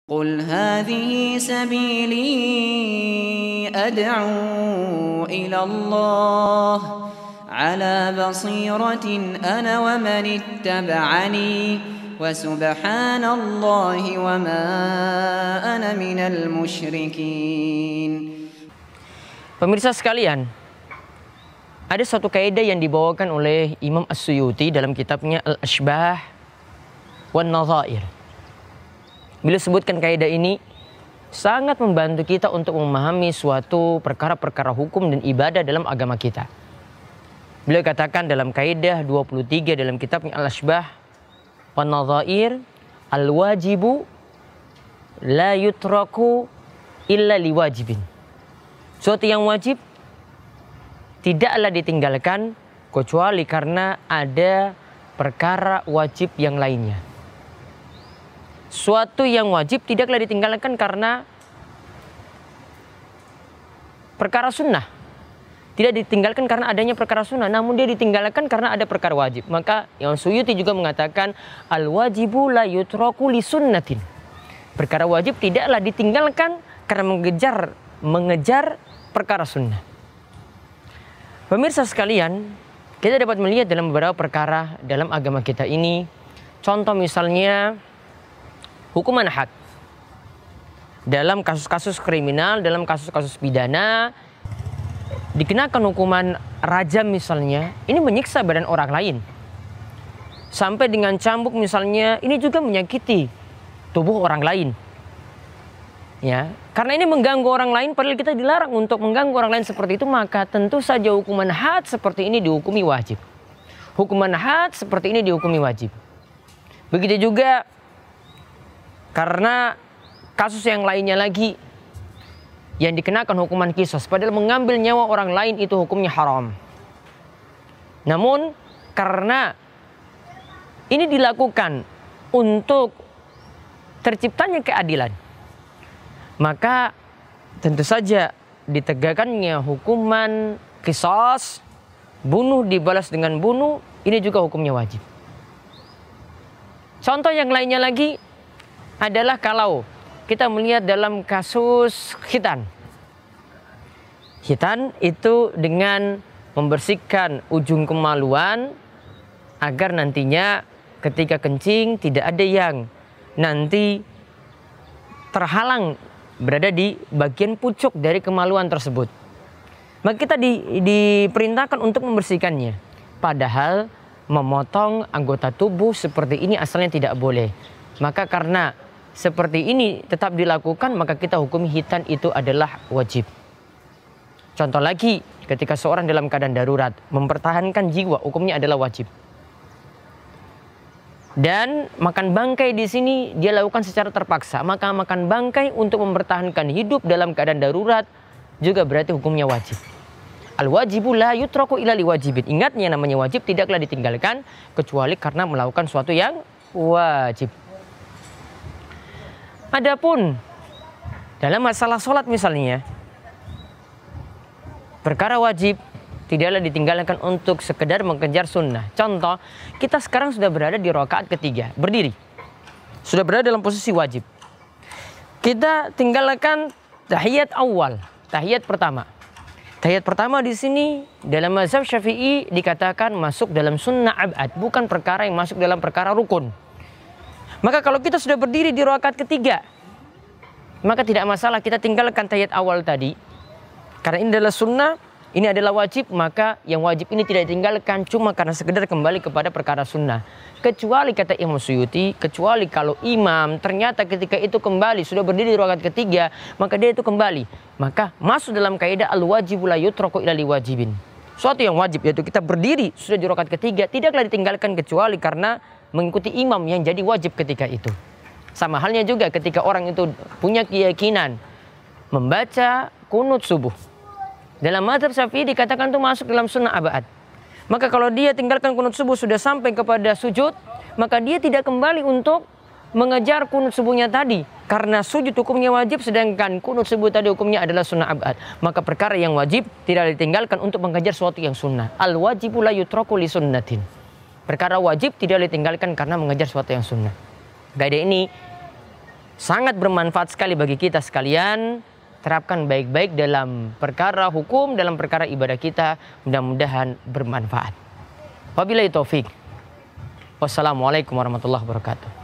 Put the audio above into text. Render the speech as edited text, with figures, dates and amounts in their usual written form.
قل هذه سبيلي أدعو إلى الله على بصيرة أنا ومن اتبعني وسبحان الله وما أنا من المشركين. Pemirsa sekalian, ada suatu kaidah yang dibawakan oleh Imam As-Suyuti dalam kitabnya Al-Ashbah wan Nadhair. Beliau sebutkan kaidah ini sangat membantu kita untuk memahami suatu perkara-perkara hukum dan ibadah dalam agama kita. Beliau katakan dalam kaidah 23 dalam kitabnya Al-Ashbah wan Nadhair, al-wajibu la yutraku illa liwajibin. Suatu yang wajib tidaklah ditinggalkan kecuali karena ada perkara wajib yang lainnya. Suatu yang wajib tidaklah ditinggalkan karena perkara sunnah. Tidak ditinggalkan karena adanya perkara sunnah, namun dia ditinggalkan karena ada perkara wajib. Maka Imam Suyuti juga mengatakan al-wajibu la yutraku li sunnatin. Perkara wajib tidaklah ditinggalkan karena mengejar perkara sunnah. Pemirsa sekalian, kita dapat melihat dalam beberapa perkara dalam agama kita ini. Contoh misalnya hukuman had. Dalam kasus-kasus kriminal, dalam kasus-kasus pidana, dikenakan hukuman rajam misalnya, ini menyiksa badan orang lain. Sampai dengan cambuk misalnya, ini juga menyakiti tubuh orang lain. Ya, karena ini mengganggu orang lain, padahal kita dilarang untuk mengganggu orang lain seperti itu, maka tentu saja hukuman had seperti ini dihukumi wajib. Hukuman had seperti ini dihukumi wajib. Begitu juga karena kasus yang lainnya lagi yang dikenakan hukuman qisas, padahal mengambil nyawa orang lain itu hukumnya haram. Namun karena ini dilakukan untuk terciptanya keadilan, maka tentu saja ditegakkannya hukuman qisas, bunuh dibalas dengan bunuh, ini juga hukumnya wajib. Contoh yang lainnya lagi adalah kalau kita melihat dalam kasus khitan. Khitan itu dengan membersihkan ujung kemaluan agar nantinya ketika kencing tidak ada yang nanti terhalang berada di bagian pucuk dari kemaluan tersebut. Maka kita diperintahkan untuk membersihkannya. Padahal memotong anggota tubuh seperti ini asalnya tidak boleh. Maka karena seperti ini tetap dilakukan, maka kita hukumi khitan itu adalah wajib. Contoh lagi, ketika seorang dalam keadaan darurat mempertahankan jiwa, hukumnya adalah wajib. Dan makan bangkai di sini dia lakukan secara terpaksa, maka makan bangkai untuk mempertahankan hidup dalam keadaan darurat juga berarti hukumnya wajib. Al-wajibu la yutraku illa liwajibin. Ingat, yang namanya wajib tidaklah ditinggalkan kecuali karena melakukan suatu yang wajib. Adapun dalam masalah sholat misalnya, perkara wajib tidaklah ditinggalkan untuk sekedar mengejar sunnah. Contoh, kita sekarang sudah berada di rakaat ketiga, berdiri. Sudah berada dalam posisi wajib. Kita tinggalkan tahiyat awal, tahiyat pertama. Tahiyat pertama di sini dalam mazhab Syafi'i dikatakan masuk dalam sunnah abad, bukan perkara yang masuk dalam perkara rukun. Maka kalau kita sudah berdiri di rakaat ketiga, maka tidak masalah kita tinggalkan tahiyat awal tadi. Karena ini adalah sunnah, ini adalah wajib, maka yang wajib ini tidak ditinggalkan cuma karena sekedar kembali kepada perkara sunnah. Kecuali kata Imam Suyuti, kecuali kalau imam ternyata ketika itu kembali, sudah berdiri di rakaat ketiga, maka dia itu kembali. Maka masuk dalam kaidah al-wajibu la yutraku illa liwajibin. Suatu yang wajib yaitu kita berdiri sudah di rakaat ketiga tidaklah ditinggalkan kecuali karena mengikuti imam yang jadi wajib ketika itu. Sama halnya juga ketika orang itu punya keyakinan membaca kunut subuh. Dalam mazhab Syafi'i dikatakan itu masuk dalam sunnah abad. Maka kalau dia tinggalkan kunut subuh sudah sampai kepada sujud, maka dia tidak kembali untuk mengejar kunut subuhnya tadi. Karena sujud hukumnya wajib, sedangkan kunut subuh tadi hukumnya adalah sunnah abad. Maka perkara yang wajib tidak ditinggalkan untuk mengejar sesuatu yang sunnah. Al-wajibu la yutraku li sunnatin. Perkara wajib tidak ditinggalkan karena mengejar sesuatu yang sunnah. Kaidah ini sangat bermanfaat sekali bagi kita sekalian. Terapkan baik-baik dalam perkara hukum, dalam perkara ibadah kita. Mudah-mudahan bermanfaat. Wabillahi taufik. Wassalamualaikum warahmatullahi wabarakatuh.